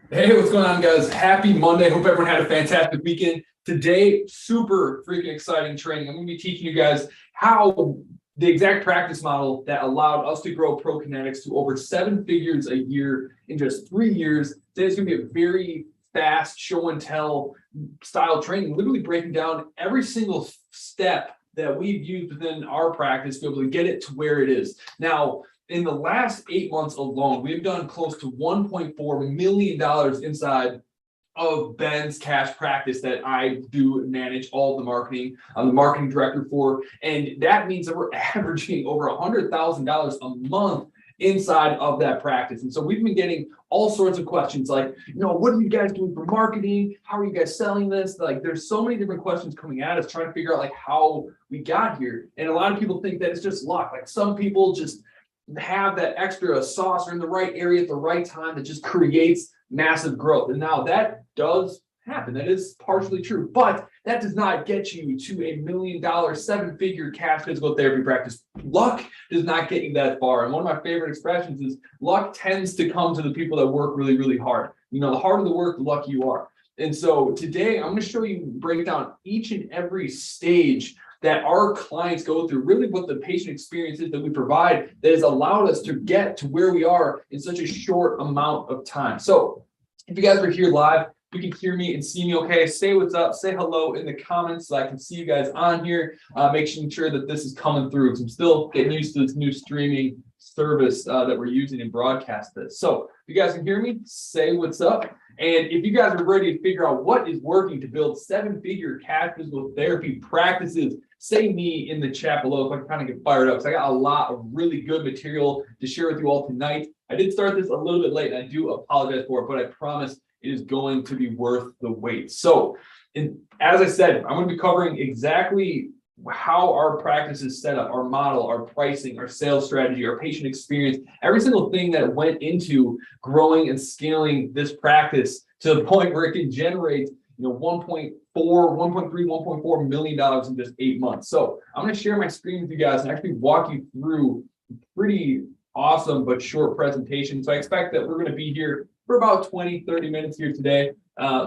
Hey, what's going on, guys? Happy Monday. Hope everyone had a fantastic weekend. Today, super freaking exciting training. I'm going to be teaching you guys how the exact practice model that allowed us to grow ProKinetics to over 7 figures a year in just 3 years. Today's going to be a very fast show and tell style training, literally breaking down every single step that we've used within our practice to be able to get it to where it is. Now, in the last 8 months alone, we've done close to $1.4 million inside of Ben's cash practice that I do manage all the marketing. I'm the marketing director for, and that means that we're averaging over $100,000 a month inside of that practice. And so we've been getting all sorts of questions like, what are you guys doing for marketing? How are you guys selling this? Like, there's so many different questions coming at us trying to figure out like how we got here. And a lot of people think that it's just luck. Like, some people just have that extra sauce or in the right area at the right time that just creates massive growth. And now that does happen. That is partially true, but that does not get you to $1 million, 7-figure cash physical therapy practice. Luck does not get you that far. And one of my favorite expressions is luck tends to come to the people that work really, really hard. The harder the work, the luckier you are. And so today I'm going to show you, break down each and every stage that our clients go through, really what the patient experience is that we provide that has allowed us to get to where we are in such a short amount of time. So if you guys are here live, you can hear me and see me okay. Say what's up, say hello in the comments so I can see you guys on here, making sure that this is coming through, because I'm still getting used to this new streaming service that we're using and broadcast this. So if you guys can hear me, say what's up. And if you guys are ready to figure out what is working to build 7-figure cash physical therapy practices, say me in the chat below if I kind of get fired up, because I got a lot of really good material to share with you all tonight. I did start this a little bit late, and I do apologize for it, but I promise it is going to be worth the wait. So, as I said, I'm going to be covering exactly how our practice is set up, our model, our pricing, our sales strategy, our patient experience, every single thing that went into growing and scaling this practice to the point where it can generate 1.4, 1.3, $1.4 million in just 8 months. So I'm going to share my screen with you guys and actually walk you through a pretty awesome but short presentation. So I expect that we're going to be here for about 20, 30 minutes here today.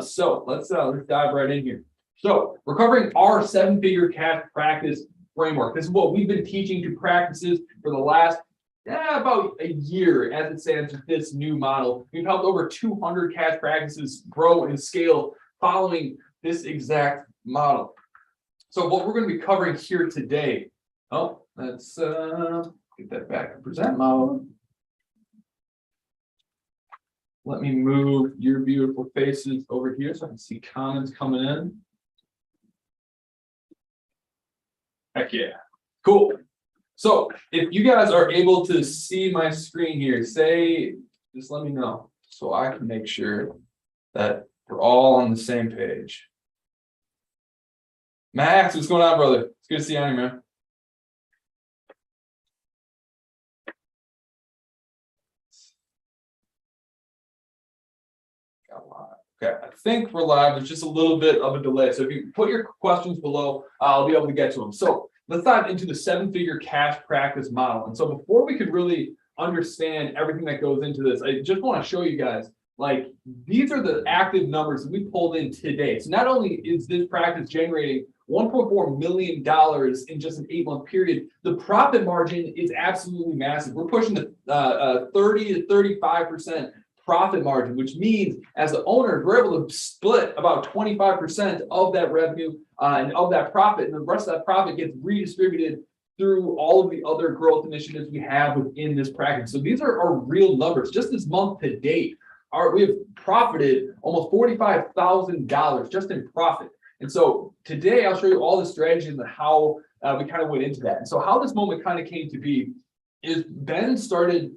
So let's dive right in here. So we're covering our 7-figure cash practice framework. This is what we've been teaching to practices for the last about a year as it stands with this new model. We've helped over 200 cash practices grow and scale following this exact model. So what we're going to be covering here today, let's get that back to present mode. Let me move your beautiful faces over here so I can see comments coming in. Heck yeah. Cool. So if you guys are able to see my screen here, just let me know so I can make sure that we're all on the same page. Max, what's going on, brother? It's good to see you on here, man. Got a lot. Okay, I think we're live. There's just a little bit of a delay. So if you put your questions below, I'll be able to get to them. So let's dive into the 7-figure cash practice model. And so before we could really understand everything that goes into this, I just want to show you guys, like, these are the active numbers that we pulled in today. So not only is this practice generating $1.4 million in just an 8-month period, the profit margin is absolutely massive. We're pushing the 30 to 35% profit margin, which means as the owner, we're able to split about 25% of that revenue and of that profit, and the rest of that profit gets redistributed through all of the other growth initiatives we have within this practice. So these are our real numbers. Just this month to date, we have profited almost $45,000 just in profit. And so today I'll show you all the strategies and how we kind of went into that. And so how this moment kind of came to be is Ben started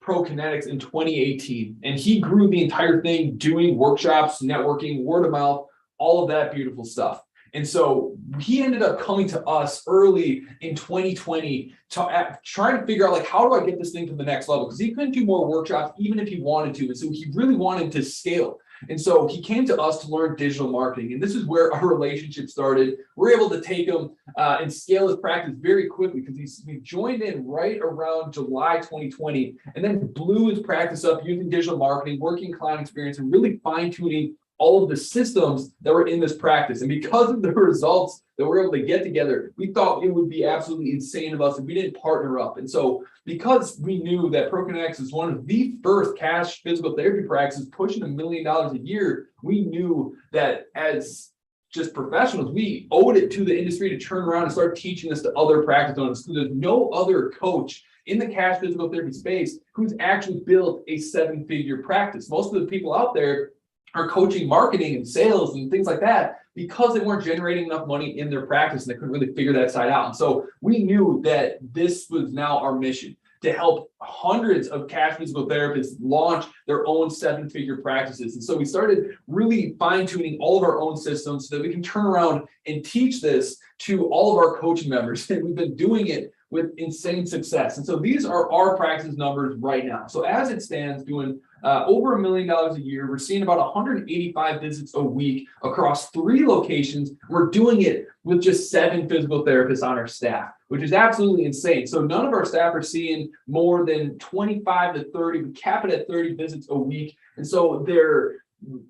ProKinetics in 2018, and he grew the entire thing doing workshops, networking, word of mouth, all of that beautiful stuff. And so he ended up coming to us early in 2020 trying to figure out, like, how do I get this thing to the next level? Because he couldn't do more workshops even if he wanted to. And so he really wanted to scale. And so he came to us to learn digital marketing. And this is where our relationship started. We're able to take him and scale his practice very quickly because he joined in right around July 2020 and then blew his practice up using digital marketing, working client experience, and really fine-tuning all of the systems that were in this practice. And because of the results that we're able to get together, we thought it would be absolutely insane of us if we didn't partner up. And so because we knew that ProConnects is one of the first cash physical therapy practices pushing $1 million a year, we knew that as just professionals, we owed it to the industry to turn around and start teaching this to other practice owners. So there's no other coach in the cash physical therapy space who's actually built a 7-figure practice. Most of the people out there are coaching marketing and sales and things like that because they weren't generating enough money in their practice and they couldn't really figure that side out. And so we knew that this was now our mission, to help hundreds of cash physical therapists launch their own 7-figure practices. And so we started really fine-tuning all of our own systems so that we can turn around and teach this to all of our coaching members. And we've been doing it with insane success. And so these are our practice numbers right now. So as it stands, doing over $1 million a year, we're seeing about 185 visits a week across 3 locations. We're doing it with just 7 physical therapists on our staff, which is absolutely insane. So none of our staff are seeing more than 25 to 30. We cap it at 30 visits a week. And so their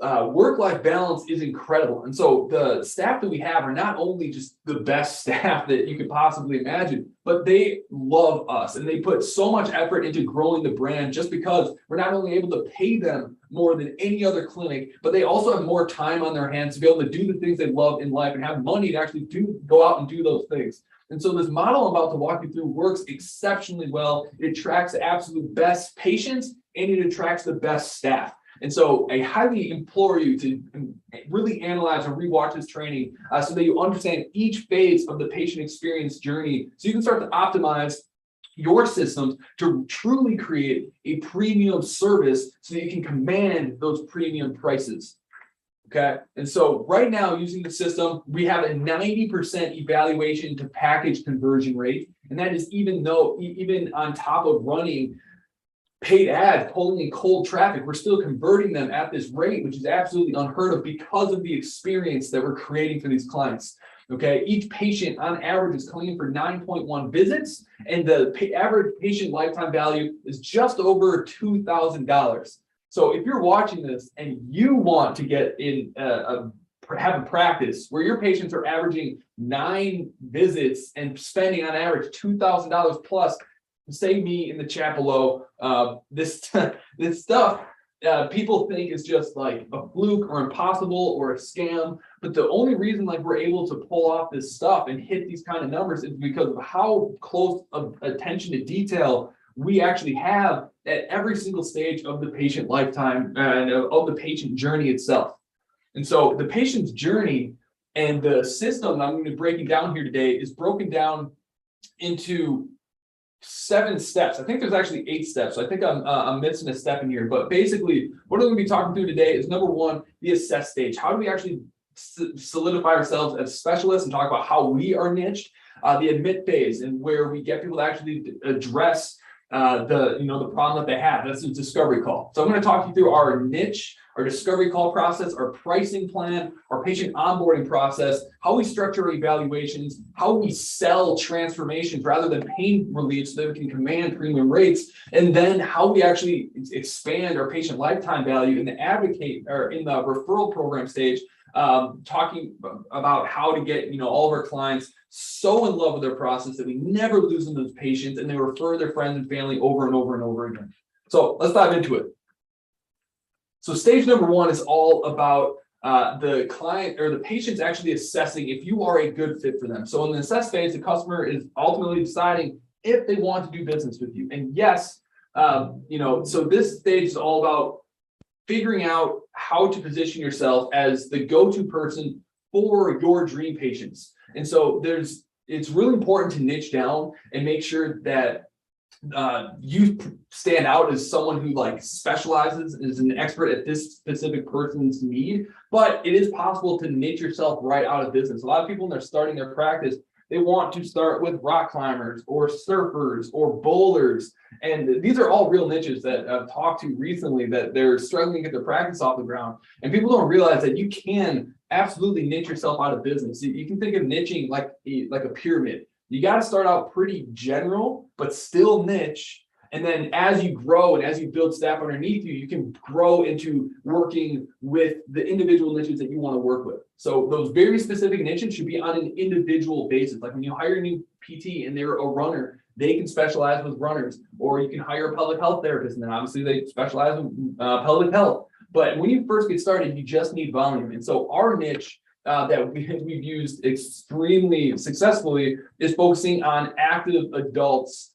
work-life balance is incredible. And so the staff that we have are not only just the best staff that you could possibly imagine, but they love us and they put so much effort into growing the brand just because we're not only able to pay them more than any other clinic, but they also have more time on their hands to be able to do the things they love in life and have money to actually go out and do those things. And so this model I'm about to walk you through works exceptionally well. It attracts the absolute best patients and it attracts the best staff. And so I highly implore you to really analyze and rewatch this training so that you understand each phase of the patient experience journey so you can start to optimize your systems to truly create a premium service so that you can command those premium prices. Okay. And so right now, using the system, we have a 90% evaluation to package conversion rate. And that is even on top of running paid ads, pulling in cold traffic, we're still converting them at this rate, which is absolutely unheard of because of the experience that we're creating for these clients. Okay, each patient on average is coming in for 9.1 visits, and the average patient lifetime value is just over $2,000. So if you're watching this and you want to get in have a practice where your patients are averaging 9 visits and spending on average $2,000 plus, say me in the chat below. This stuff people think is just like a fluke or impossible or a scam, but the only reason like we're able to pull off this stuff and hit these kind of numbers is because of how close of attention to detail we actually have at every single stage of the patient lifetime and of the patient journey itself. And so the patient's journey and the system I'm going to be breaking down here today is broken down into 7 steps. I think there's actually 8 steps. So I think I'm missing a step in here, but basically what I'm going to be talking through today is number 1, the assess stage. How do we actually solidify ourselves as specialists and talk about how we are niched? The admit phase, and where we get people to actually address the problem that they have. That's the discovery call. So I'm going to talk you through our niche, our discovery call process, our pricing plan, our patient onboarding process, how we structure our evaluations, how we sell transformations rather than pain relief so that we can command premium rates, and then how we actually expand our patient lifetime value in the advocate or in the referral program stage, talking about how to get all of our clients so in love with their process that we never lose them as patients and they refer their friends and family over and over and over again. So let's dive into it. So stage number 1 is all about the client or the patient's actually assessing if you are a good fit for them. So in the assess phase, the customer is ultimately deciding if they want to do business with you. And yes, so this stage is all about figuring out how to position yourself as the go-to person for your dream patients. And so it's really important to niche down and make sure that you stand out as someone who like specializes, is an expert at this specific person's need, but it is possible to niche yourself right out of business. A lot of people, when they're starting their practice, they want to start with rock climbers or surfers or bowlers. And these are all real niches that I've talked to recently that they're struggling to get their practice off the ground. And people don't realize that you can absolutely niche yourself out of business. You can think of niching like a pyramid. You got to start out pretty general, but still niche. And then as you grow and as you build staff underneath you, you can grow into working with the individual niches that you want to work with. So those very specific niches should be on an individual basis. Like when you hire a new PT and they're a runner, they can specialize with runners, or you can hire a public health therapist and then obviously they specialize in public health. But when you first get started, you just need volume. And so our niche that we've used extremely successfully is focusing on active adults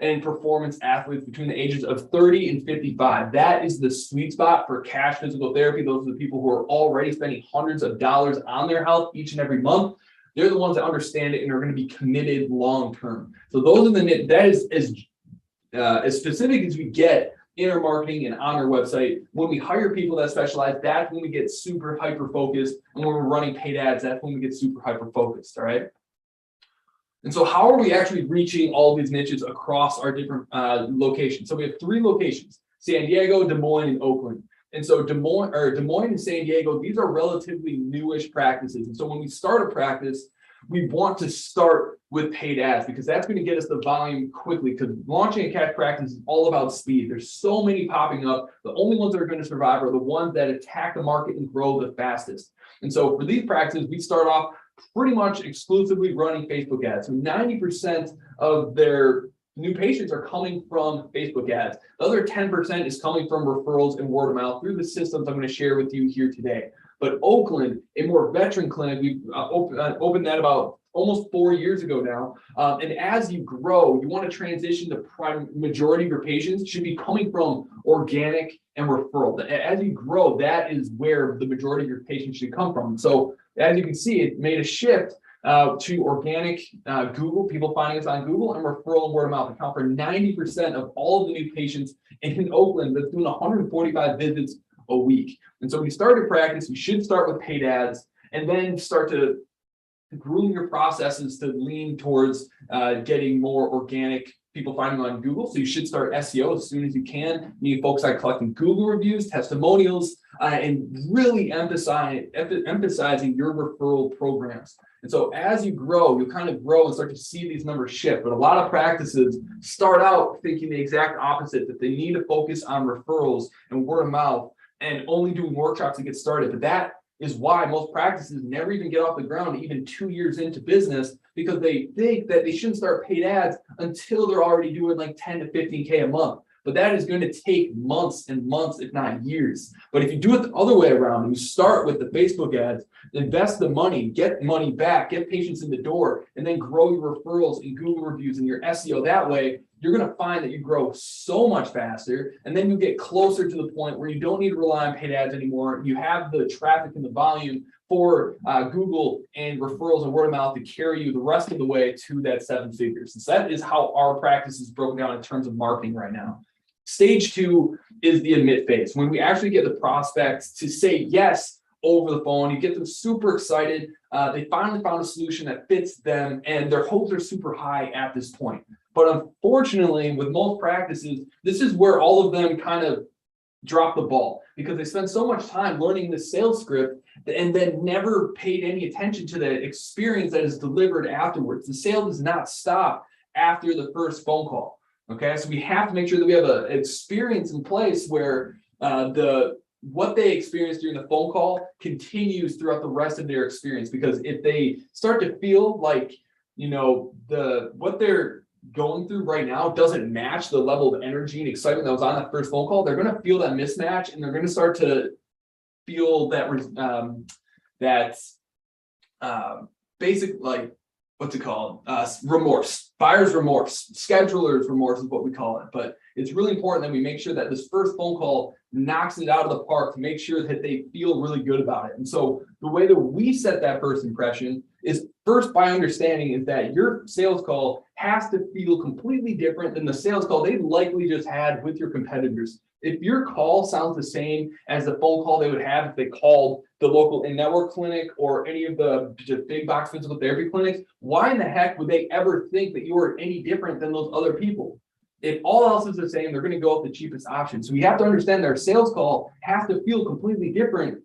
and performance athletes between the ages of 30 and 55. That is the sweet spot for cash physical therapy. Those are the people who are already spending hundreds of dollars on their health each and every month. They're the ones that understand it and are going to be committed long term. So those are that is as specific as we get in our marketing and on our website. When we hire people that specialize, that's when we get super hyper focused. And when we're running paid ads, that's when we get super hyper focused. All right. And so how are we actually reaching all these niches across our different locations? So we have 3 locations: San Diego, Des Moines, and Oakland. And so Des Moines and San Diego, these are relatively newish practices. And so when we start a practice, we want to start with paid ads because that's going to get us the volume quickly, because launching a cash practice is all about speed. There's so many popping up. The only ones that are going to survive are the ones that attack the market and grow the fastest. And so for these practices, we start off pretty much exclusively running Facebook ads. So 90% of their new patients are coming from Facebook ads. The other 10% is coming from referrals and word of mouth through the systems I'm going to share with you here today. But Oakland, a more veteran clinic, we opened that about almost 4 years ago now. And as you grow, you want to transition the majority of your patients should be coming from organic and referral. As you grow, that is where the majority of your patients should come from. So as you can see, it made a shift to organic Google, people finding us on Google, and referral and word of mouth account for 90% of all of the new patients in Oakland that's doing 145 visits a week. And so when you start a practice, you should start with paid ads and then start to groom your processes to lean towards getting more organic people finding on Google. So you should start SEO as soon as you can. You need to focus on collecting Google reviews, testimonials, and really emphasizing your referral programs. And so as you grow, you'll kind of grow and start to see these numbers shift. But a lot of practices start out thinking the exact opposite, that they need to focus on referrals and word of mouth and only doing workshops to get started. But that is why most practices never even get off the ground even 2 years into business, because they think that they shouldn't start paid ads until they're already doing like 10 to 15K a month. But that is going to take months and months, if not years. But if you do it the other way around, you start with the Facebook ads, invest the money, get money back, get patients in the door, and then grow your referrals and Google reviews and your SEO that way, you're going to find that you grow so much faster. And then you get closer to the point where you don't need to rely on paid ads anymore. You have the traffic and the volume for Google and referrals and word of mouth to carry you the rest of the way to that 7 figures. And so that is how our practice is broken down in terms of marketing right now. Stage 2 is the admit phase, when we actually get the prospects to say yes over the phone. You get them super excited. They finally found a solution that fits them, and their hopes are super high at this point. But unfortunately, with most practices, this is where all of them kind of drop the ball, because they spend so much time learning the sales script and then never paid any attention to the experience that is delivered afterwards. The sale does not stop after the first phone call. Okay, so we have to make sure that we have an experience in place where what they experience during the phone call continues throughout the rest of their experience. Because if they start to feel like, what they're going through right now doesn't match the level of energy and excitement that was on that first phone call, they're going to feel that mismatch, and they're going to start to feel that basic, like, what's it called? Remorse, buyer's remorse, scheduler's remorse is what we call it. But it's really important that we make sure that this first phone call knocks it out of the park to make sure that they feel really good about it. And so the way that we set that first impression is first by understanding is that your sales call has to feel completely different than the sales call they likely just had with your competitors. If your call sounds the same as the phone call they would have if they called the local in-network clinic or any of the big box physical therapy clinics, why in the heck would they ever think that you are any different than those other people? If all else is the same, they're going to go with the cheapest option. So we have to understand their sales call has to feel completely different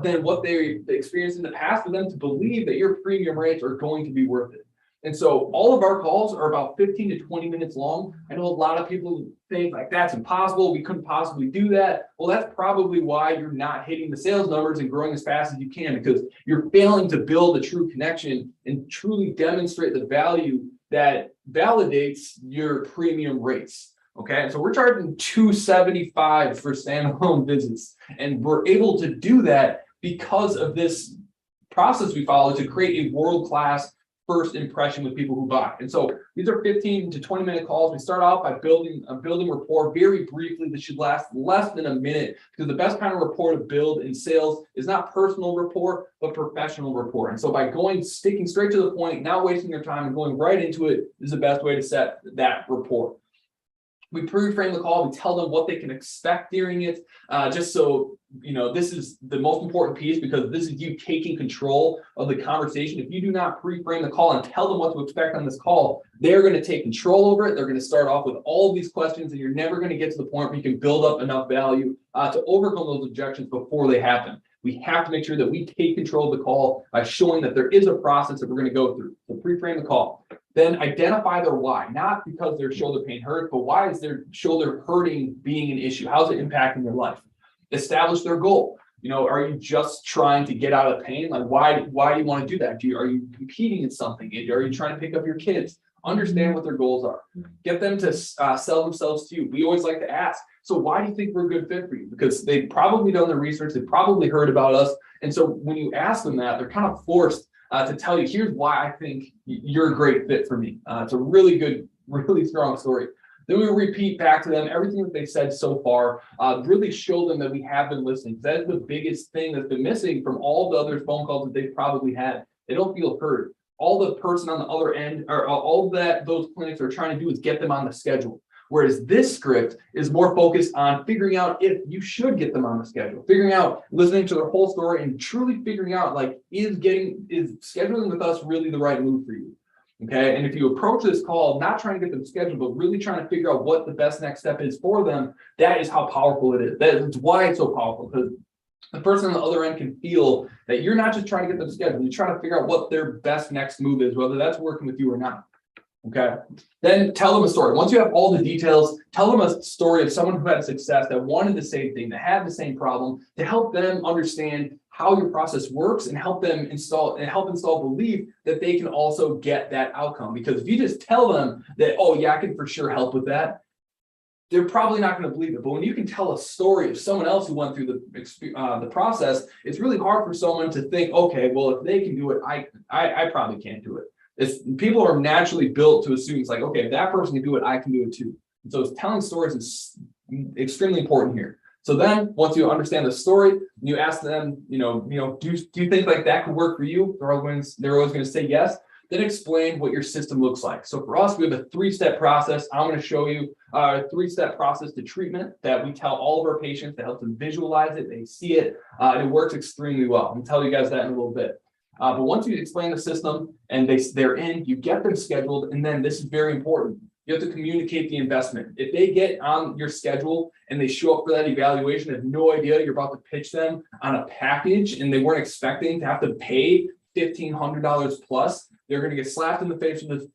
than what they experienced in the past for them to believe that your premium rates are going to be worth it. And so all of our calls are about 15 to 20 minutes long. I know a lot of people think like that's impossible. We couldn't possibly do that. Well, that's probably why you're not hitting the sales numbers and growing as fast as you can, because you're failing to build a true connection and truly demonstrate the value that validates your premium rates. Okay, so we're charging $275 for standalone visits, and we're able to do that because of this process we follow to create a world-class first impression with people who buy. And so these are 15 to 20 minute calls. We start off by building rapport very briefly. This should last less than a minute, because the best kind of rapport to build in sales is not personal rapport, but professional rapport. And so by sticking straight to the point, not wasting your time and going right into it is the best way to set that rapport. We pre-frame the call. We tell them what they can expect during it, just so this is the most important piece, because this is you taking control of the conversation. If you do not pre-frame the call and tell them what to expect on this call, they're going to take control over it. They're going to start off with all of these questions, and you're never going to get to the point where you can build up enough value to overcome those objections before they happen. We have to make sure that we take control of the call by showing that there is a process that we're going to go through. So pre-frame the call. Then identify their why, not because their shoulder pain hurt, but why is their shoulder hurting being an issue? How's it impacting their life? Establish their goal. Are you just trying to get out of pain? Like, why do you want to do that? Are you competing in something? Are you trying to pick up your kids? Understand what their goals are. Get them to sell themselves to you. We always like to ask, so why do you think we're a good fit for you? Because they've probably done their research. They've probably heard about us. And so when you ask them that, they're kind of forced to tell you, here's why I think you're a great fit for me. It's a really good, really strong story. Then we repeat back to them everything that they said so far, really show them that we have been listening. That's the biggest thing that's been missing from all the other phone calls that they've probably had. They don't feel heard. All the person on the other end, or all that those clinics are trying to do is get them on the schedule. Whereas this script is more focused on figuring out if you should get them on the schedule, listening to their whole story and truly figuring out, like, is scheduling with us really the right move for you? Okay. And if you approach this call, not trying to get them scheduled, but really trying to figure out what the best next step is for them, that is how powerful it is. That's why it's so powerful, because the person on the other end can feel that you're not just trying to get them scheduled, you're trying to figure out what their best next move is, whether that's working with you or not. Okay. Then tell them a story. Once you have all the details, tell them a story of someone who had success, that wanted the same thing, that had the same problem, to help them understand how your process works and help install belief that they can also get that outcome. Because if you just tell them that, oh yeah, I can for sure help with that, they're probably not going to believe it. But when you can tell a story of someone else who went through the process, it's really hard for someone to think, okay, well, if they can do it, I probably can't do it. People are naturally built to assume it's like, okay, if that person can do it, I can do it too. And so telling stories is extremely important here. So then once you understand the story, you ask them, do you think like that could work for you? They're always going to say yes. Then explain what your system looks like. So for us, we have a 3-step process. I'm going to show you a 3-step process to treatment that we tell all of our patients to help them visualize it. They see it. It works extremely well. I'm going to tell you guys that in a little bit. But once you explain the system and they're in, you get them scheduled. And then this is very important. You have to communicate the investment. If they get on your schedule and they show up for that evaluation, they have no idea you're about to pitch them on a package and they weren't expecting to have to pay $1,500 plus, they're going to get slapped in the face with this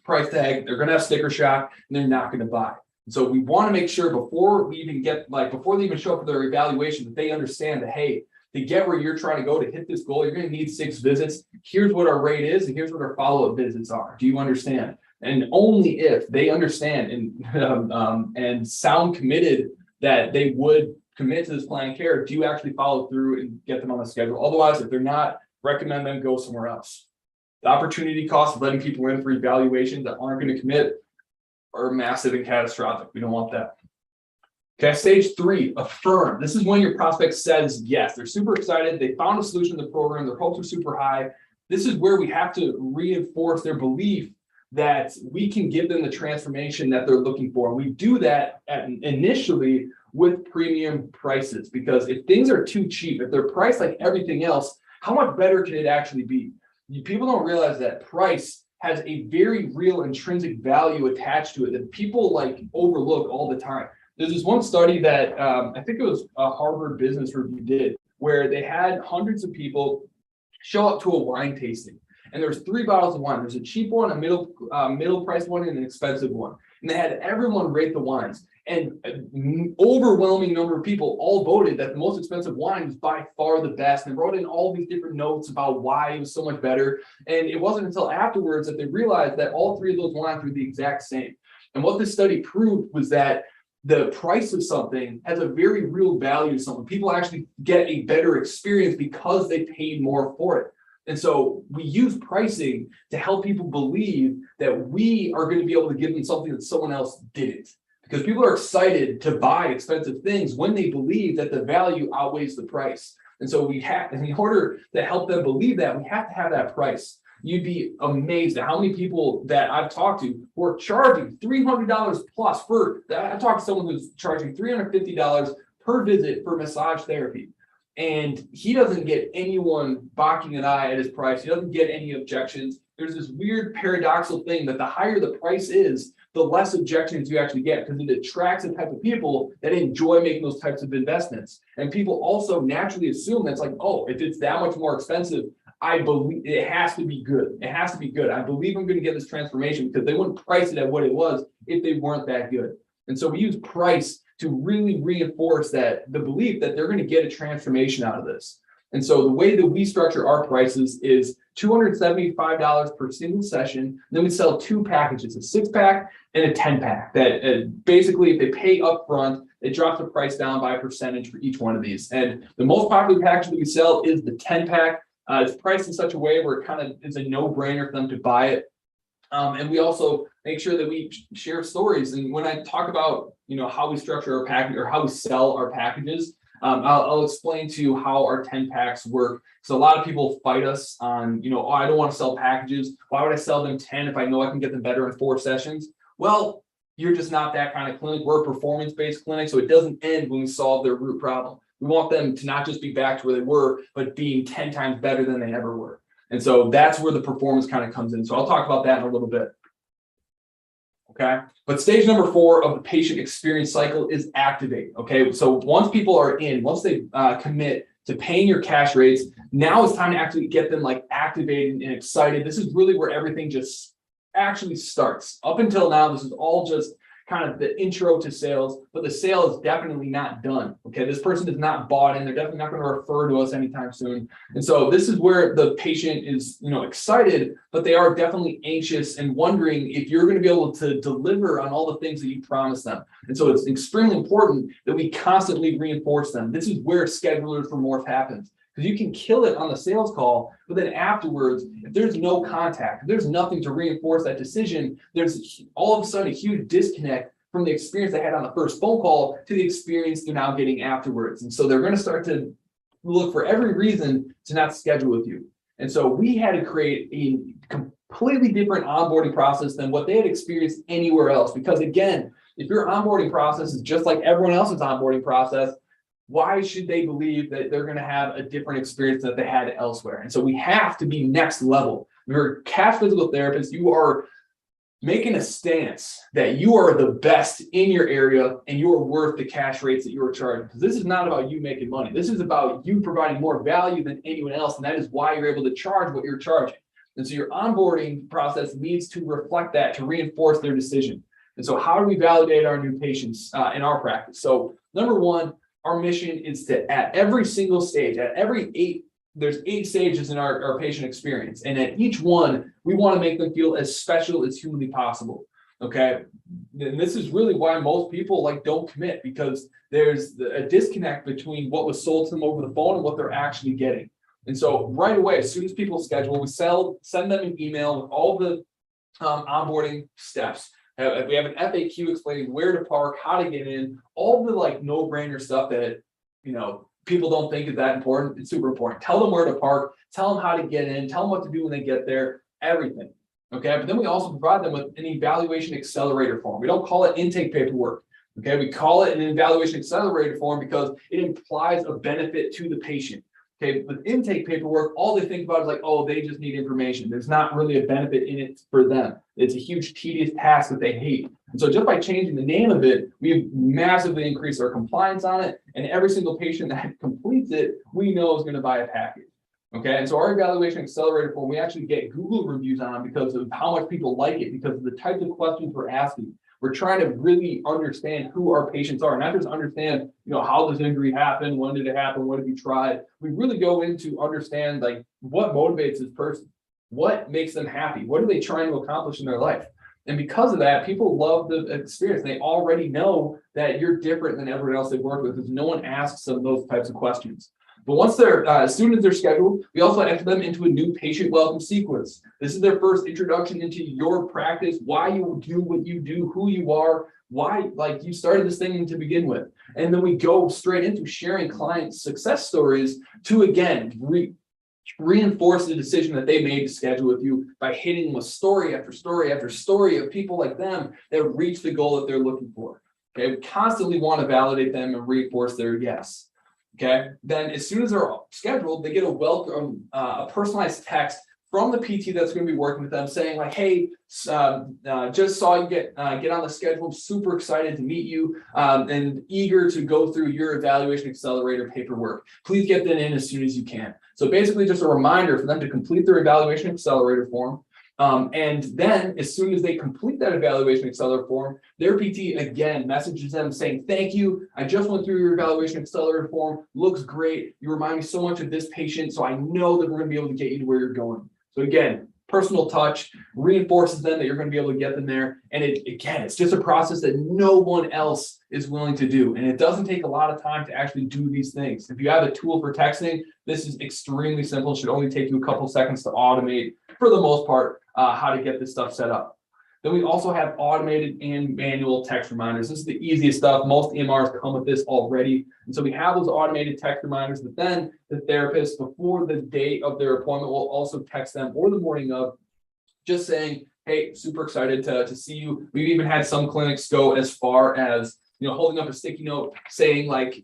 price tag. They're going to have sticker shock and they're not going to buy. So we want to make sure before they even show up for their evaluation, that they understand that, hey, to get where you're trying to go, to hit this goal, you're going to need 6 visits. Here's what our rate is, and here's what our follow-up visits are. Do you understand? And only if they understand and sound committed that they would commit to this plan of care, do you actually follow through and get them on the schedule. Otherwise, if they're not, recommend them go somewhere else. The opportunity cost of letting people in for evaluations that aren't going to commit are massive and catastrophic. We don't want that. Okay, stage 3, affirm. This is when your prospect says yes. They're super excited. They found a solution to the program. Their hopes are super high. This is where we have to reinforce their belief that we can give them the transformation that they're looking for. And we do that initially with premium prices, because if things are too cheap, if they're priced like everything else, how much better can it actually be? People don't realize that price has a very real intrinsic value attached to it that people like overlook all the time. There's this one study that I think it was a Harvard Business Review did, where they had hundreds of people show up to a wine tasting. And there's 3 bottles of wine. There's a cheap one, a middle price one, and an expensive one. And they had everyone rate the wines. And an overwhelming number of people all voted that the most expensive wine was by far the best. And wrote in all these different notes about why it was so much better. And it wasn't until afterwards that they realized that all 3 of those wines were the exact same. And what this study proved was that the price of something has a very real value to someone. People actually get a better experience because they paid more for it. And so we use pricing to help people believe that we are going to be able to give them something that someone else didn't. Because people are excited to buy expensive things when they believe that the value outweighs the price. And so we have, in order to help them believe that, we have to have that price. You'd be amazed at how many people that I've talked to who are charging $300 plus for, I talked to someone who's charging $350 per visit for massage therapy. And he doesn't get anyone balking an eye at his price. He doesn't get any objections. There's this weird paradoxical thing that the higher the price is, the less objections you actually get, because it attracts the type of people that enjoy making those types of investments. And people also naturally assume that's like, oh, if it's that much more expensive, I believe it has to be good. It has to be good. I believe I'm going to get this transformation, because they wouldn't price it at what it was if they weren't that good. And so we use price to really reinforce that the belief that they're going to get a transformation out of this. And so the way that we structure our prices is $275 per single session. Then we sell 2 packages, a 6-pack and a 10-pack. That basically, if they pay up front, it drops the price down by a percentage for each one of these. And the most popular package that we sell is the 10-pack. It's priced in such a way where it kind of is a no-brainer for them to buy it. And we also make sure that we share stories. And when I talk about, how we structure our package or how we sell our packages, I'll explain to you how our 10 packs work. So a lot of people fight us on, oh, I don't want to sell packages. Why would I sell them 10 if I know I can get them better in 4 sessions? Well, you're just not that kind of clinic. We're a performance-based clinic, so it doesn't end when we solve their root problem. We want them to not just be back to where they were, but being 10 times better than they ever were. And so that's where the performance kind of comes in. So I'll talk about that in a little bit. Okay. But stage number 4 of the patient experience cycle is activate. Okay. So once people are in, once they commit to paying your cash rates, now it's time to actually get them like activated and excited. This is really where everything just actually starts. Up until now, this is all just kind of the intro to sales, but the sale is definitely not done. Okay, this person is not bought in. They're definitely not going to refer to us anytime soon. And so this is where the patient is, excited, but they are definitely anxious and wondering if you're going to be able to deliver on all the things that you promised them. And so it's extremely important that we constantly reinforce them. This is where schedulers remorse happens. Because you can kill it on the sales call, but then afterwards, if there's no contact, if there's nothing to reinforce that decision, there's all of a sudden a huge disconnect from the experience they had on the first phone call to the experience they're now getting afterwards. And so they're going to start to look for every reason to not schedule with you. And so we had to create a completely different onboarding process than what they had experienced anywhere else. Because again, if your onboarding process is just like everyone else's onboarding process, why should they believe that they're going to have a different experience that they had elsewhere? And so we have to be next level. You're a cash physical therapist. You are making a stance that you are the best in your area and you are worth the cash rates that you are charging. Because this is not about you making money. This is about you providing more value than anyone else. And that is why you're able to charge what you're charging. And so your onboarding process needs to reflect that, to reinforce their decision. And so how do we validate our new patients in our practice? So number 1, our mission is to, at every single stage, there's 8 stages in our patient experience. And at each one, we want to make them feel as special as humanly possible. Okay. And this is really why most people don't commit, because there's a disconnect between what was sold to them over the phone and what they're actually getting. And so right away, as soon as people schedule, we send them an email with all the onboarding steps. We have an FAQ explaining where to park, how to get in, all the like no-brainer stuff that, people don't think is that important. It's super important. Tell them where to park, tell them how to get in, tell them what to do when they get there, everything. Okay. But then we also provide them with an evaluation accelerator form. We don't call it intake paperwork. Okay. We call it an evaluation accelerator form because it implies a benefit to the patient. Okay. With intake paperwork, all they think about is like, oh, they just need information. There's not really a benefit in it for them. It's a huge tedious task that they hate. And so just by changing the name of it, we've massively increased our compliance on it. And every single patient that completes it, we know is going to buy a package. Okay. And so our evaluation accelerator form, we actually get Google reviews on because of how much people like it, because of the types of questions we're asking. We're trying to really understand who our patients are, not just understand, how this injury happened, when did it happen, what have you tried. We really go into understand like what motivates this person, what makes them happy, what are they trying to accomplish in their life. And because of that, people love the experience. They already know that you're different than everyone else they've worked with because no one asks them those types of questions. But once they're, as soon as they're scheduled, we also enter them into a new patient welcome sequence. This is their first introduction into your practice, why you do what you do, who you are, why like you started this thing to begin with. And then we go straight into sharing client success stories to, again, reinforce the decision that they made to schedule with you by hitting them with story after story after story of people like them that reach the goal that they're looking for. Okay, we constantly want to validate them and reinforce their yes. Okay, then as soon as they're scheduled, they get a personalized text from the PT that's going to be working with them saying like, hey, just saw you get on the schedule. I'm super excited to meet you and eager to go through your evaluation accelerator paperwork. Please get that in as soon as you can. So basically just a reminder for them to complete their evaluation accelerator form. And then as soon as they complete that evaluation accelerator form, their PT again messages them saying, thank you. I just went through your evaluation accelerator form. Looks great. You remind me so much of this patient. So I know that we're going to be able to get you to where you're going. So again, personal touch reinforces them that you're going to be able to get them there. And it's just a process that no one else is willing to do. And it doesn't take a lot of time to actually do these things. If you have a tool for texting, this is extremely simple. It should only take you a couple seconds to automate, for the most part, how to get this stuff set up. Then we also have automated and manual text reminders. This is the easiest stuff. Most EMRs come with this already. And so we have those automated text reminders, but then the therapist before the date of their appointment will also text them or the morning of just saying, hey, super excited to see you. We've even had some clinics go as far as, holding up a sticky note saying like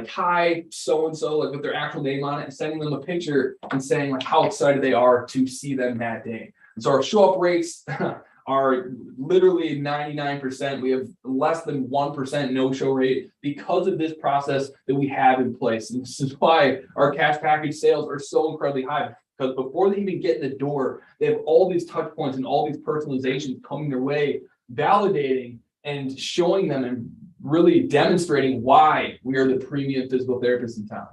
hi, so-and-so, like with their actual name on it and sending them a picture and saying like how excited they are to see them that day. And so our show up rates are literally 99%. We have less than 1% no-show rate because of this process that we have in place. And this is why our cash package sales are so incredibly high, because before they even get in the door, they have all these touch points and all these personalizations coming their way, validating and showing them and really demonstrating why we are the premium physical therapists in town.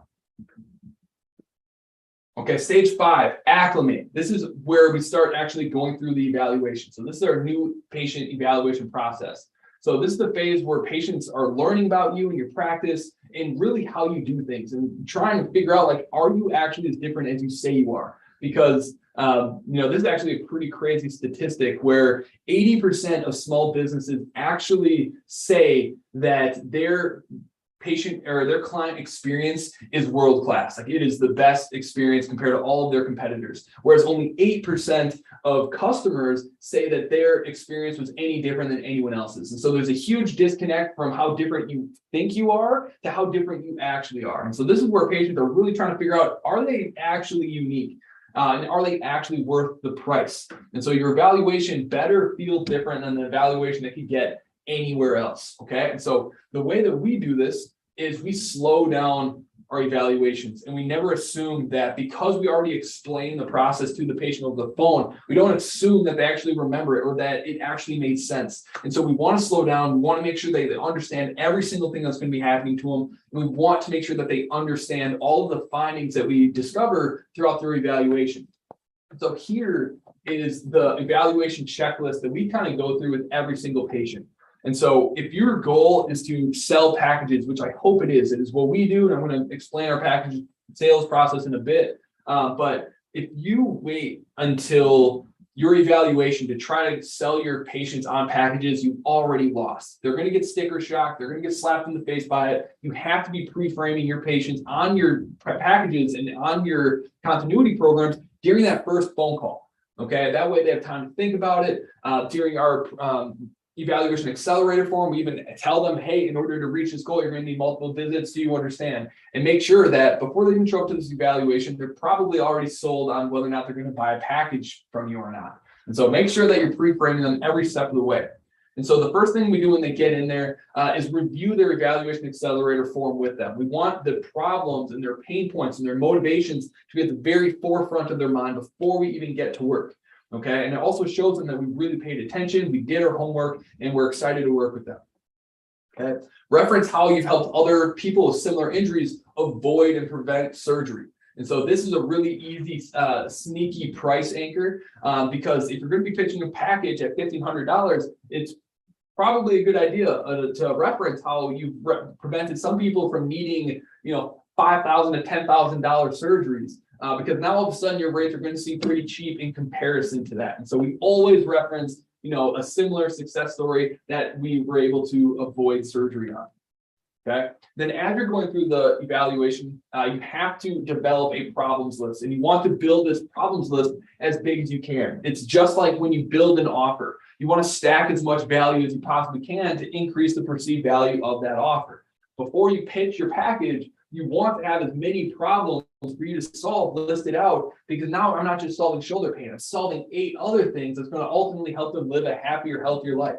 Okay, stage 5, acclimate. This is where we start actually going through the evaluation. So this is our new patient evaluation process. So this is the phase where patients are learning about you and your practice and really how you do things and trying to figure out like, are you actually as different as you say you are? Because this is actually a pretty crazy statistic where 80% of small businesses actually say that their patient or their client experience is world-class. Like it is the best experience compared to all of their competitors. Whereas only 8% of customers say that their experience was any different than anyone else's. And so there's a huge disconnect from how different you think you are to how different you actually are. And so this is where patients are really trying to figure out, are they actually unique? And are they actually worth the price? And so your evaluation better feel different than the evaluation that you get anywhere else. Okay. And so the way that we do this is we slow down our evaluations and we never assume that because we already explained the process to the patient over the phone, we don't assume that they actually remember it or that it actually made sense. And so we want to slow down. We want to make sure they understand every single thing that's going to be happening to them. And we want to make sure that they understand all of the findings that we discover throughout their evaluation. So here is the evaluation checklist that we kind of go through with every single patient. And so if your goal is to sell packages, which I hope it is what we do, and I'm going to explain our package sales process in a bit. But if you wait until your evaluation to try to sell your patients on packages you've already lost. They're going to get sticker shock. They're going to get slapped in the face by it. You have to be pre-framing your patients on your packages and on your continuity programs during that first phone call. Okay, that way they have time to think about it. During our evaluation accelerator form, we even tell them, hey, in order to reach this goal, you're going to need multiple visits. Do you understand? And make sure that before they even show up to this evaluation, they're probably already sold on whether or not they're going to buy a package from you or not. And so make sure that you're pre-framing them every step of the way. And so the first thing we do when they get in there is review their evaluation accelerator form with them. We want the problems and their pain points and their motivations to be at the very forefront of their mind before we even get to work. Okay, and it also shows them that we really paid attention, we did our homework, and we're excited to work with them. Okay, reference how you've helped other people with similar injuries avoid and prevent surgery. And so this is a really easy, sneaky price anchor because if you're going to be pitching a package at $1,500, it's probably a good idea to reference how you've prevented some people from needing, $5,000 to $10,000 surgeries. Because now all of a sudden your rates are going to seem pretty cheap in comparison to that. And so we always reference, a similar success story that we were able to avoid surgery on. Okay. Then as you're going through the evaluation, you have to develop a problems list, and you want to build this problems list as big as you can. It's just like when you build an offer. You want to stack as much value as you possibly can to increase the perceived value of that offer. Before you pitch your package, you want to have as many problems for you to solve listed out, because now I'm not just solving shoulder pain, I'm solving 8 other things that's going to ultimately help them live a happier, healthier life.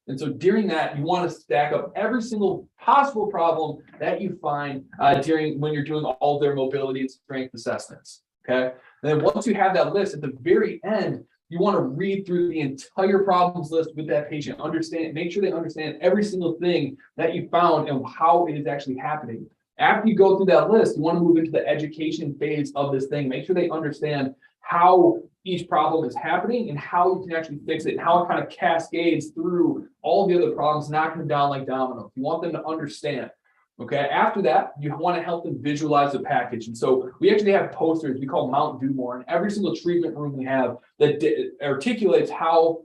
And so during that, you want to stack up every single possible problem that you find when you're doing all their mobility and strength assessments. Okay. And then once you have that list, at the very end, you want to read through the entire problems list with that patient, make sure they understand every single thing that you found and how it is actually happening. After you go through that list, you want to move into the education phase of this thing. Make sure they understand how each problem is happening and how you can actually fix it and how it kind of cascades through all the other problems, knocking them down like dominoes. You want them to understand. Okay. After that, you want to help them visualize the package. And so we actually have posters we call Mount Dumore in every single treatment room we have that articulates how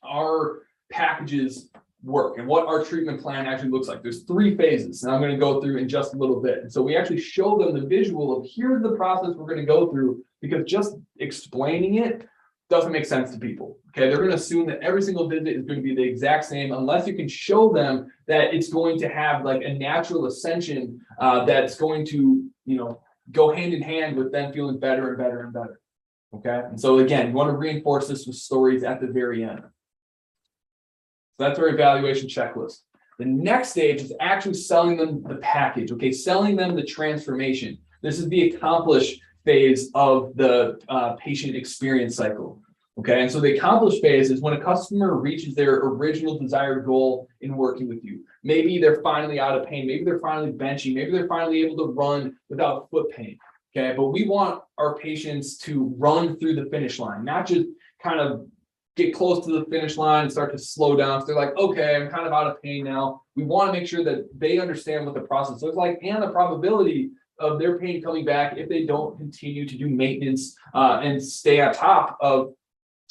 our packages work and what our treatment plan actually looks like. There's 3 phases, and I'm going to go through in just a little bit. And so we actually show them the visual of here's the process we're going to go through, because just explaining it doesn't make sense to people. Okay, they're going to assume that every single visit is going to be the exact same unless you can show them that it's going to have like a natural ascension that's going to, go hand in hand with them feeling better and better and better. Okay, and so again, you want to reinforce this with stories at the very end. So that's our evaluation checklist. The next stage is actually selling them the package, okay? Selling them the transformation. This is the accomplish phase of the patient experience cycle, okay? And so the accomplish phase is when a customer reaches their original desired goal in working with you. Maybe they're finally out of pain. Maybe they're finally benching. Maybe they're finally able to run without foot pain, okay? But we want our patients to run through the finish line, not just kind of get close to the finish line and start to slow down. So they're like, okay, I'm kind of out of pain now. We want to make sure that they understand what the process looks like and the probability of their pain coming back if they don't continue to do maintenance and stay on top of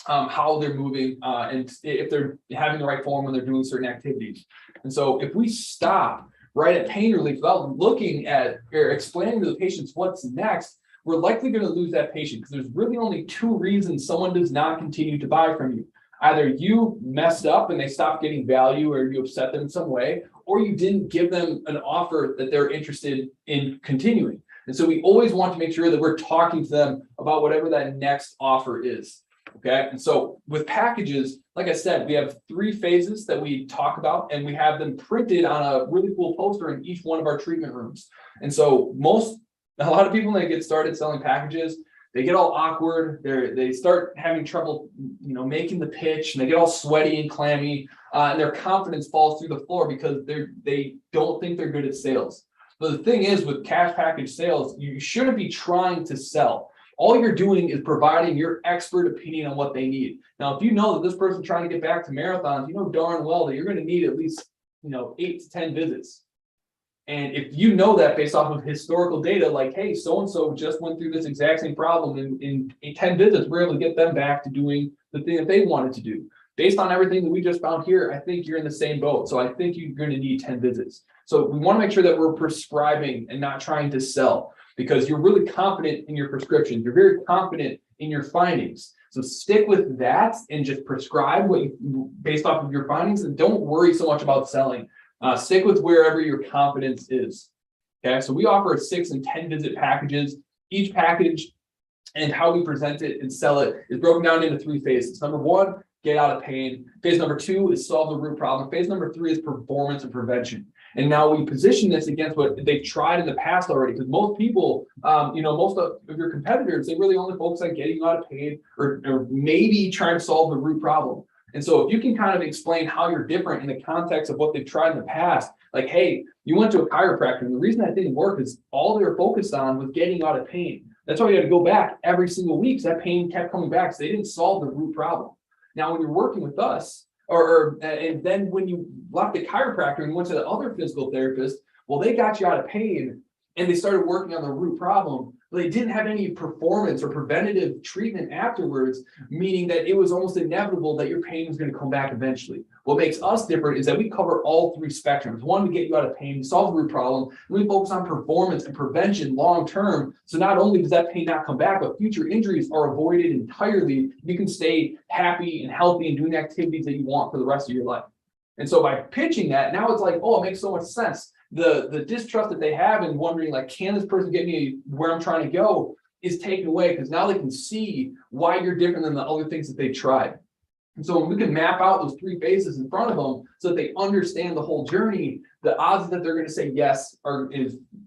how they're moving and if they're having the right form when they're doing certain activities. And so if we stop right at pain relief without looking at or explaining to the patients what's next, we're likely going to lose that patient, because there's really only 2 reasons someone does not continue to buy from you. Either you messed up and they stopped getting value, or you upset them in some way, or you didn't give them an offer that they're interested in continuing. And so we always want to make sure that we're talking to them about whatever that next offer is. Okay. And so with packages, like I said, we have 3 phases that we talk about, and we have them printed on a really cool poster in each one of our treatment rooms. And so a lot of people, when they get started selling packages, they get all awkward. They start having trouble, making the pitch, and they get all sweaty and clammy, and their confidence falls through the floor because they don't think they're good at sales. But the thing is, with cash package sales, you shouldn't be trying to sell. All you're doing is providing your expert opinion on what they need. Now, if you know that this person's trying to get back to marathons, you know darn well that you're going to need at least 8 to 10 visits. And if you know that based off of historical data, like, hey, so-and-so just went through this exact same problem in 10 visits, we're able to get them back to doing the thing that they wanted to do. Based on everything that we just found here, I think you're in the same boat. So I think you're going to need 10 visits. So we want to make sure that we're prescribing and not trying to sell, because you're really confident in your prescriptions. You're very confident in your findings. So stick with that and just prescribe based off of your findings, and don't worry so much about selling. Stick with wherever your confidence is. Okay, so we offer 6 and 10 visit packages. Each package and how we present it and sell it is broken down into 3 phases. Number 1, get out of pain. Phase number 2 is solve the root problem. Phase number 3 is performance and prevention. And now we position this against what they've tried in the past already, because most people, most of your competitors, they really only focus on getting you out of pain or maybe trying to solve the root problem. And so if you can kind of explain how you're different in the context of what they've tried in the past, like, hey, you went to a chiropractor, and the reason that didn't work is all they were focused on was getting out of pain. That's why you had to go back every single week, because that pain kept coming back. So they didn't solve the root problem. Now, when you're working with us, and then when you left the chiropractor and went to the other physical therapist, well, they got you out of pain and they started working on the root problem, but they didn't have any performance or preventative treatment afterwards, meaning that it was almost inevitable that your pain was going to come back eventually. What makes us different is that we cover all 3 spectrums. 1, we get you out of pain, solve the root problem, and we focus on performance and prevention long term. So not only does that pain not come back, but future injuries are avoided entirely. You can stay happy and healthy and doing activities that you want for the rest of your life. And so by pitching that, now it's like, oh, it makes so much sense. The distrust that they have and wondering, like, can this person get me where I'm trying to go, is taken away, because now they can see why you're different than the other things that they tried. And so when we can map out those 3 phases in front of them so that they understand the whole journey, the odds that they're going to say yes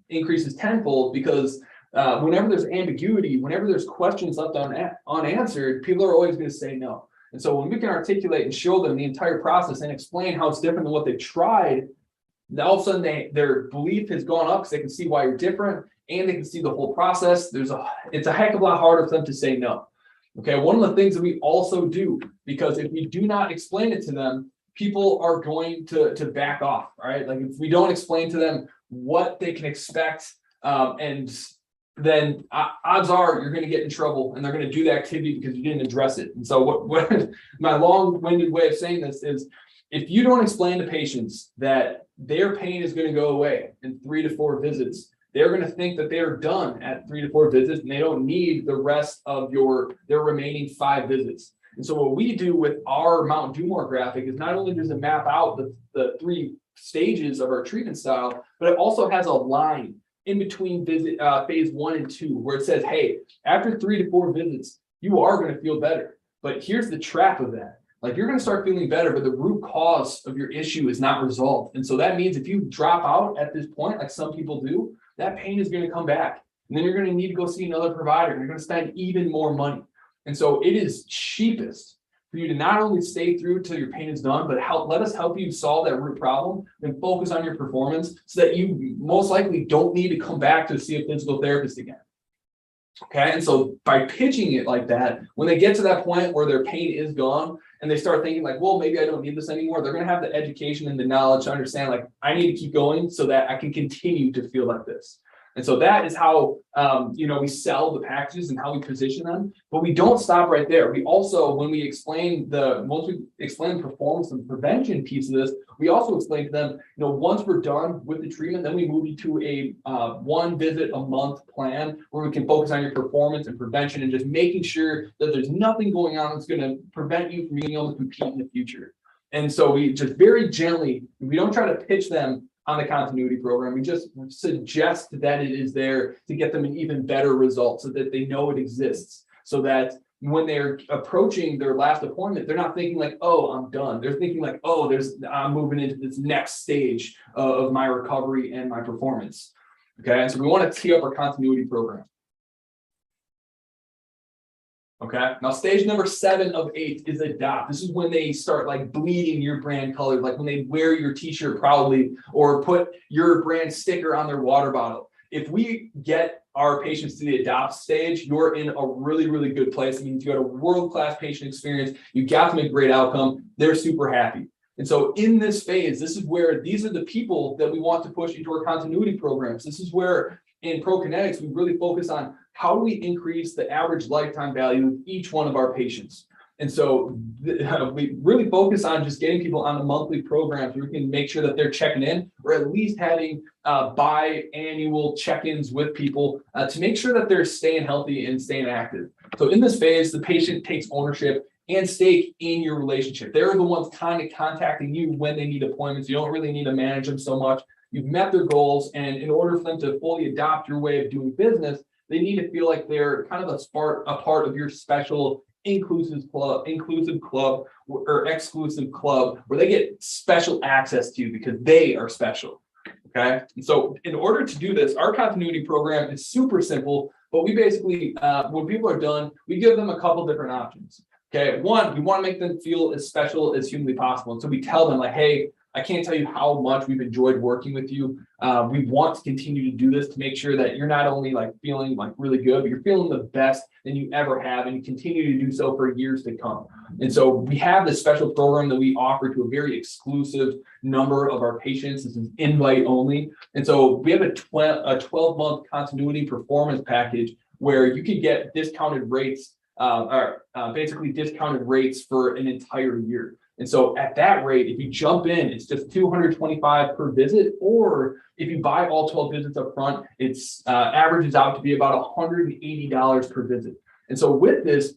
increases tenfold, because whenever there's ambiguity, whenever there's questions left unanswered, people are always going to say no. And so when we can articulate and show them the entire process and explain how it's different than what they've tried, all of a sudden their belief has gone up, because they can see why you're different and they can see the whole process. It's a heck of a lot harder for them to say no. Okay, one of the things that we also do, because if we do not explain it to them, people are going to back off, right? Like, if we don't explain to them what they can expect, and then odds are you're going to get in trouble and they're going to do the activity because you didn't address it. And so what my long-winded way of saying this is, if you don't explain to patients that their pain is going to go away in 3 to 4 visits, they're going to think that they're done at 3 to 4 visits and they don't need the rest of their remaining 5 visits. And so what we do with our Mount Dumore graphic is not only does it map out the 3 stages of our treatment style, but it also has a line in between phase 1 and 2, where it says, hey, after 3 to 4 visits, you are going to feel better. But here's the trap of that. Like, you're going to start feeling better, but the root cause of your issue is not resolved. And so that means if you drop out at this point, like some people do, that pain is going to come back. And then you're going to need to go see another provider. You're going to spend even more money. And so it is cheapest for you to not only stay through till your pain is done, but let us help you solve that root problem and focus on your performance, so that you most likely don't need to come back to see a physical therapist again. Okay, and so by pitching it like that, when they get to that point where their pain is gone and they start thinking like, well, maybe I don't need this anymore, they're going to have the education and the knowledge to understand, like, I need to keep going so that I can continue to feel like this. And so that is how, we sell the packages and how we position them. But we don't stop right there. We also, once we explain the performance and prevention piece of this, we also explain to them, once we're done with the treatment, then we move you to a 1 visit a month plan where we can focus on your performance and prevention and just making sure that there's nothing going on that's going to prevent you from being able to compete in the future. And so we just very gently, we don't try to pitch them on the continuity program. We just suggest that it is there to get them an even better result, so that they know it exists, so that when they're approaching their last appointment, they're not thinking like, oh, I'm done. They're thinking like, oh, I'm moving into this next stage of my recovery and my performance. Okay, and so we want to tee up our continuity program. Okay, now stage number 7 of 8 is adopt. This is when they start like bleeding your brand colors, like when they wear your t-shirt proudly or put your brand sticker on their water bottle. If we get our patients to the adopt stage, you're in a really, really good place. It means you had a world-class patient experience. You got them a great outcome. They're super happy. And so in this phase, this is where these are the people that we want to push into our continuity programs. This is where in ProKinetics, we really focus on how do we increase the average lifetime value of each one of our patients. And so we really focus on just getting people on the monthly programs where we can make sure that they're checking in, or at least having biannual check-ins with people to make sure that they're staying healthy and staying active. So in this phase, the patient takes ownership and stake in your relationship. They're the ones kind of contacting you when they need appointments. You don't really need to manage them so much. You've met their goals, and in order for them to fully adopt your way of doing business, they need to feel like they're kind of a part of your special inclusive club or exclusive club where they get special access to you because they are special. Okay. And so in order to do this, our continuity program is super simple, but we basically, when people are done, we give them a couple different options. Okay. One, we want to make them feel as special as humanly possible. And so we tell them like, hey, I can't tell you how much we've enjoyed working with you. We want to continue to do this to make sure that you're not only like feeling like really good, but you're feeling the best than you ever have, and you continue to do so for years to come. And so we have this special program that we offer to a very exclusive number of our patients. This is invite only. And so we have a 12-month continuity performance package where you can get discounted rates, basically discounted rates for an entire year. And so at that rate, if you jump in, it's just $225 per visit, or if you buy all 12 visits up front, it's averages out to be about $180 per visit. And so with this,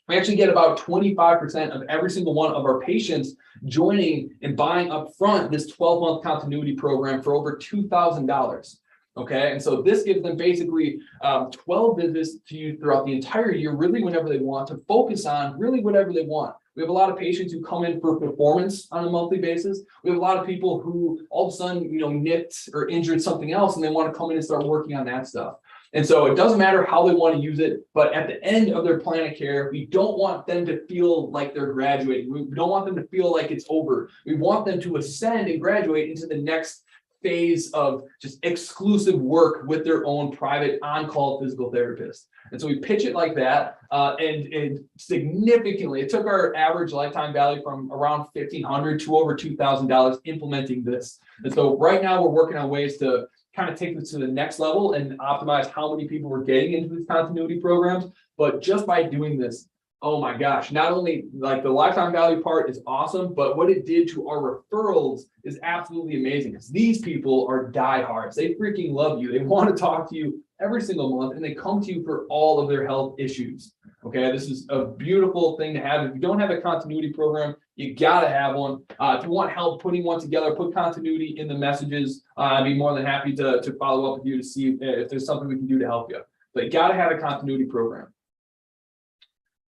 we actually get about 25% of every single one of our patients joining and buying up front this 12-month continuity program for over $2,000. Okay, and so this gives them basically 12 visits to you throughout the entire year, really whenever they want, to focus on really whatever they want. We have a lot of patients who come in for performance on a monthly basis. We have a lot of people who all of a sudden, nicked or injured something else, and they want to come in and start working on that stuff. And so it doesn't matter how they want to use it, but at the end of their plan of care, we don't want them to feel like they're graduating. We don't want them to feel like it's over. We want them to ascend and graduate into the next phase of just exclusive work with their own private on-call physical therapist. And so we pitch it like that, and significantly, it took our average lifetime value from around $1,500 to over $2,000 implementing this. And so right now we're working on ways to kind of take this to the next level and optimize how many people we're getting into these continuity programs. But just by doing this, oh my gosh, not only like the lifetime value part is awesome, but what it did to our referrals is absolutely amazing, because these people are diehards. They freaking love you. They want to talk to you every single month, and they come to you for all of their health issues. Okay, this is a beautiful thing to have. If you don't have a continuity program, you gotta have one. If you want help putting one together, put continuity in the messages. I'd be more than happy to follow up with you to see if there's something we can do to help you. But you gotta have a continuity program.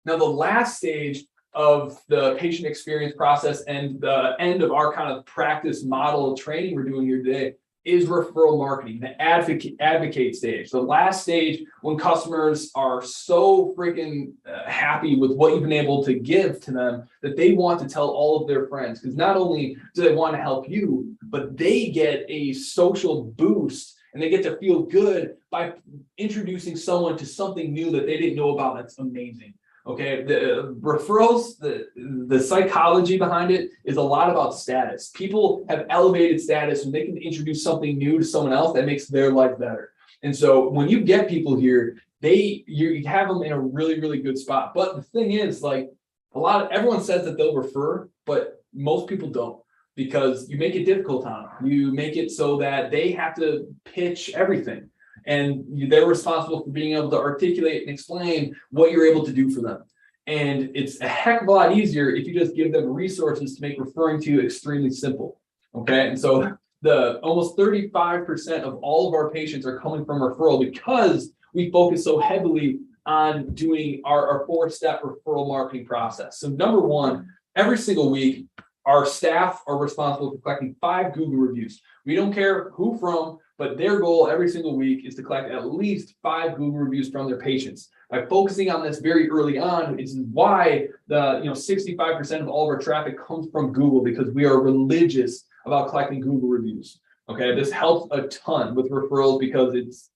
Now, the last stage of the patient experience process and the end of our kind of practice model training we're doing here today is referral marketing, the advocate stage. The last stage when customers are so freaking happy with what you've been able to give to them that they want to tell all of their friends, because not only do they want to help you, but they get a social boost and they get to feel good by introducing someone to something new that they didn't know about. That's amazing. Okay, the referrals, the psychology behind it is a lot about status. People have elevated status when they can introduce something new to someone else that makes their life better. And so when you get people here, you have them in a really, really good spot. But the thing is, like, everyone says that they'll refer, but most people don't, because you make it difficult on them. You make it so that they have to pitch everything. And they're responsible for being able to articulate and explain what you're able to do for them. And it's a heck of a lot easier if you just give them resources to make referring to you extremely simple. Okay. And so the almost 35% of all of our patients are coming from referral, because we focus so heavily on doing our 4-step referral marketing process. So number one, every single week, our staff are responsible for collecting 5 Google reviews. We don't care who from, but their goal every single week is to collect at least 5 Google reviews from their patients. By focusing on this very early on, is why the 65% of all of our traffic comes from Google, because we are religious about collecting Google reviews. Okay, this helps a ton with referrals, because it's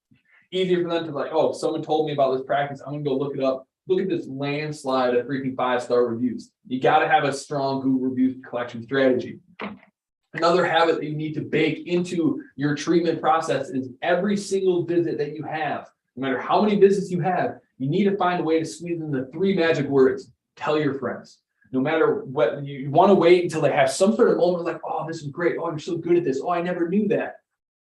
easier for them to like, oh, someone told me about this practice, I'm gonna go look it up. look at this landslide of freaking 5-star reviews. You got to have a strong Google review collection strategy. Another habit that you need to bake into your treatment process is every single visit that you have, no matter how many visits you have, you need to find a way to squeeze in the 3 magic words. Tell your friends. No matter what, you want to wait until they have some sort of moment like, oh, this is great. Oh, you're so good at this. Oh, I never knew that.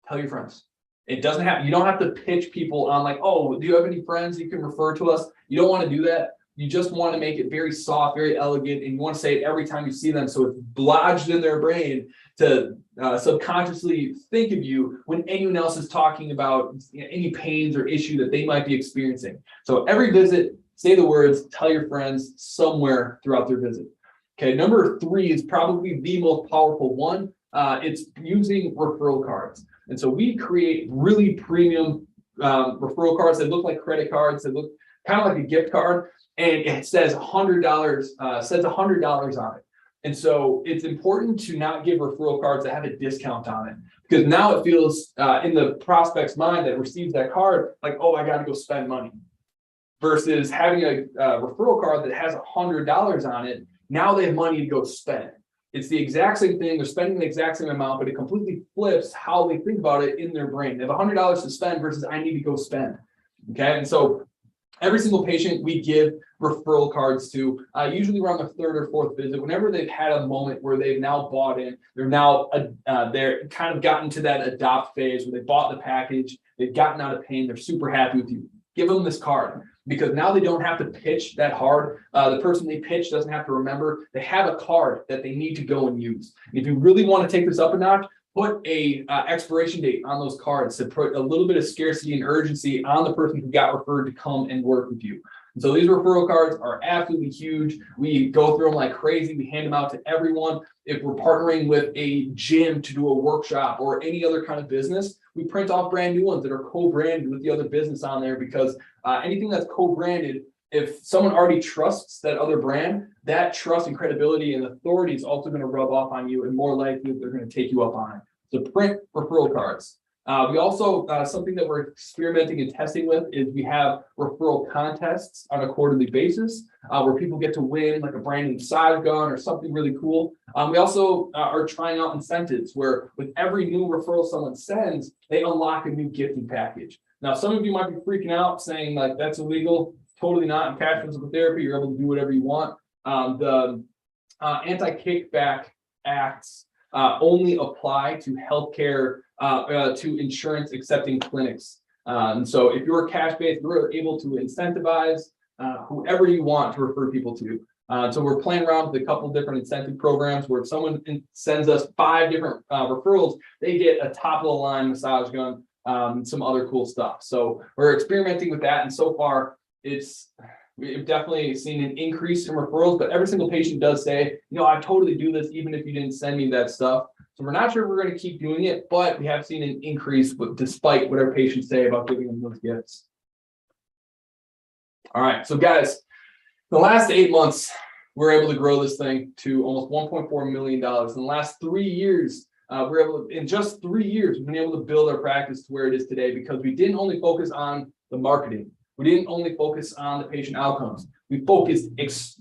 Tell your friends. It doesn't have, you don't have to pitch people on like, oh, do you have any friends you can refer to us? You don't want to do that. You just want to make it very soft, very elegant, and you want to say it every time you see them so it's lodged in their brain to subconsciously think of you when anyone else is talking about any pains or issue that they might be experiencing. So every visit, say the words, tell your friends somewhere throughout their visit. Okay, number 3 is probably the most powerful one. It's using referral cards. And so we create really premium referral cards. They look like credit cards. They look kind of like a gift card. And it says $100 on it. And so it's important to not give referral cards that have a discount on it, because now it feels in the prospect's mind that receives that card like, oh, I got to go spend money, versus having a referral card that has $100 on it. Now they have money to go spend. It's the exact same thing. They're spending the exact same amount, but it completely flips how they think about it in their brain. They have $100 to spend versus I need to go spend. Okay. And so every single patient we give referral cards to, usually around the 3rd or 4th visit, whenever they've had a moment where they've now bought in, they're kind of gotten to that adopt phase where they bought the package, they've gotten out of pain, they're super happy with you. Give them this card, because now they don't have to pitch that hard. The person they pitch doesn't have to remember. They have a card that they need to go and use. And if you really want to take this up a notch, put a expiration date on those cards to put a little bit of scarcity and urgency on the person who got referred to come and work with you. And so these referral cards are absolutely huge. We go through them like crazy. We hand them out to everyone. If we're partnering with a gym to do a workshop or any other kind of business, we print off brand new ones that are co-branded with the other business on there, because anything that's co-branded, if someone already trusts that other brand, that trust and credibility and authority is also going to rub off on you, and more likely they're going to take you up on it. So print referral cards. We also, something that we're experimenting and testing with is we have referral contests on a quarterly basis where people get to win like a brand new side gun or something really cool. We also are trying out incentives where with every new referral someone sends, they unlock a new gifting package. Now, some of you might be freaking out saying like, that's illegal. Totally not. In cash physical therapy, you're able to do whatever you want. The anti-kickback acts only apply to healthcare, to insurance accepting clinics. And so if you're cash-based, you're able to incentivize whoever you want to refer people to. So we're playing around with a couple different incentive programs where if someone sends us 5 different referrals, they get a top of the line massage gun, some other cool stuff. So we're experimenting with that. And so far we've definitely seen an increase in referrals, but every single patient does say, I totally do this, even if you didn't send me that stuff. So we're not sure if we're going to keep doing it, but we have seen an increase despite what our patients say about giving them those gifts. All right. So guys, the last 8 months, we're able to grow this thing to almost $1.4 million. In the last 3 years, we're able to, in just 3 years, we've been able to build our practice to where it is today, because we didn't only focus on the marketing. We didn't only focus on the patient outcomes. We focused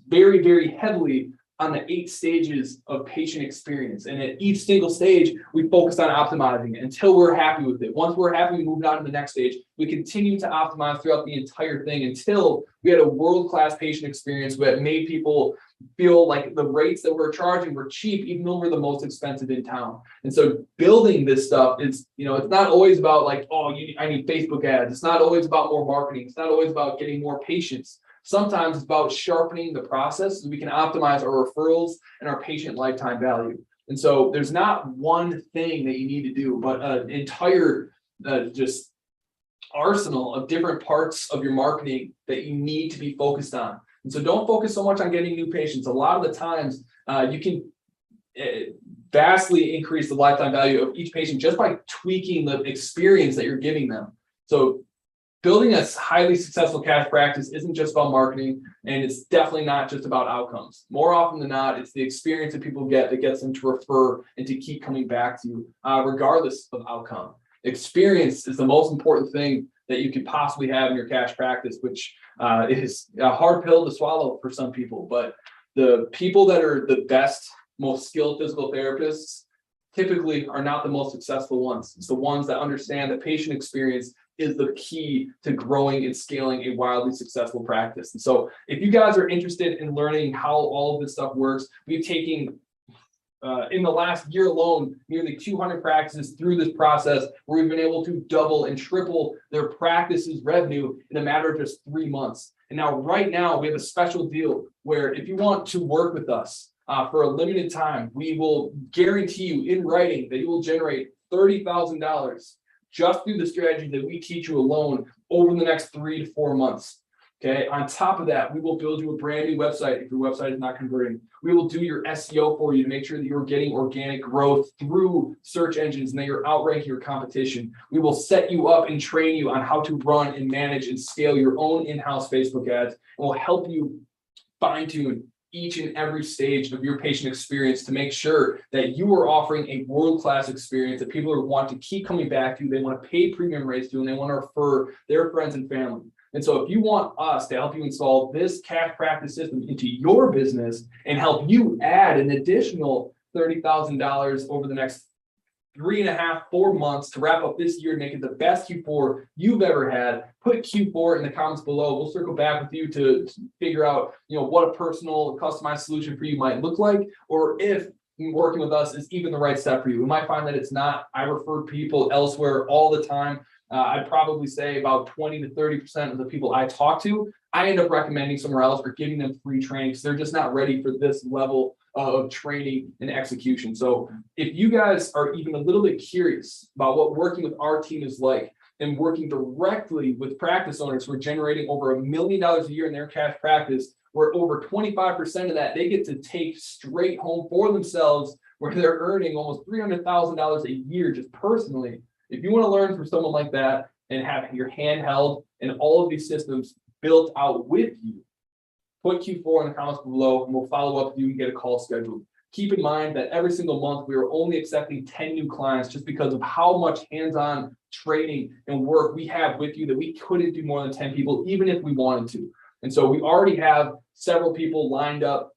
very, very heavily on the 8 stages of patient experience. And at each single stage, we focused on optimizing it until we're happy with it. Once we're happy, we moved on to the next stage. We continue to optimize throughout the entire thing until we had a world-class patient experience that made people feel like the rates that we're charging were cheap, even though we're the most expensive in town. And so building this stuff is, it's not always about like, I need Facebook ads. It's not always about more marketing. It's not always about getting more patients. Sometimes it's about sharpening the process so we can optimize our referrals and our patient lifetime value. And so there's not one thing that you need to do, but an entire just arsenal of different parts of your marketing that you need to be focused on. And so don't focus so much on getting new patients. A lot of the times you can vastly increase the lifetime value of each patient just by tweaking the experience that you're giving them. So building a highly successful cash practice isn't just about marketing, and it's definitely not just about outcomes. More often than not, it's the experience that people get that gets them to refer and to keep coming back to you, regardless of outcome. Experience is the most important thing that you could possibly have in your cash practice, which is a hard pill to swallow for some people. But the people that are the best, most skilled physical therapists typically are not the most successful ones. It's the ones that understand that patient experience is the key to growing and scaling a wildly successful practice. And so if you guys are interested in learning how all of this stuff works, we've taken in the last year alone, nearly 200 practices through this process where we've been able to double and triple their practice's revenue in a matter of just 3 months. And now, right now, we have a special deal where if you want to work with us for a limited time, we will guarantee you in writing that you will generate $30,000 just through the strategy that we teach you alone over the next 3 to 4 months. Okay. On top of that, we will build you a brand new website if your website is not converting. We will do your SEO for you to make sure that you're getting organic growth through search engines and that you're outranking your competition. We will set you up and train you on how to run and manage and scale your own in-house Facebook ads, and we'll help you fine-tune each and every stage of your patient experience to make sure that you are offering a world-class experience that people want to keep coming back to, they want to pay premium rates to, and they want to refer their friends and family. And so if you want us to help you install this cash practice system into your business and help you add an additional $30,000 over the next 3.5, 4 months to wrap up this year and make it the best Q4 you've ever had, put Q4 in the comments below. We'll circle back with you to figure out, what a personal customized solution for you might look like, or if working with us is even the right step for you. We might find that it's not. I refer people elsewhere all the time. I'd probably say about 20 to 30% of the people I talk to, I end up recommending somewhere else or giving them free training because they're just not ready for this level of training and execution. So if you guys are even a little bit curious about what working with our team is like and working directly with practice owners who are generating over $1 million a year in their cash practice, where over 25% of that they get to take straight home for themselves, where they're earning almost $300,000 a year just personally. If you want to learn from someone like that and have your hand held and all of these systems built out with you, put Q4 in the comments below and we'll follow up with you and get a call scheduled. Keep in mind that every single month we are only accepting 10 new clients just because of how much hands-on training and work we have with you that we couldn't do more than 10 people, even if we wanted to. And so we already have several people lined up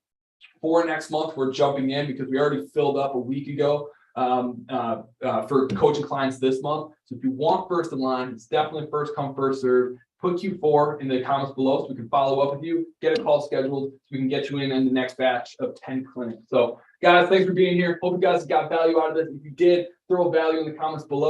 for next month. We're jumping in because we already filled up a week ago for coaching clients this month. So if you want first in line, it's definitely first come, first serve. Put Q4 in the comments below so we can follow up with you, get a call scheduled so we can get you in the next batch of 10 clinics. So guys, thanks for being here. Hope you guys got value out of this. If you did, throw value in the comments below.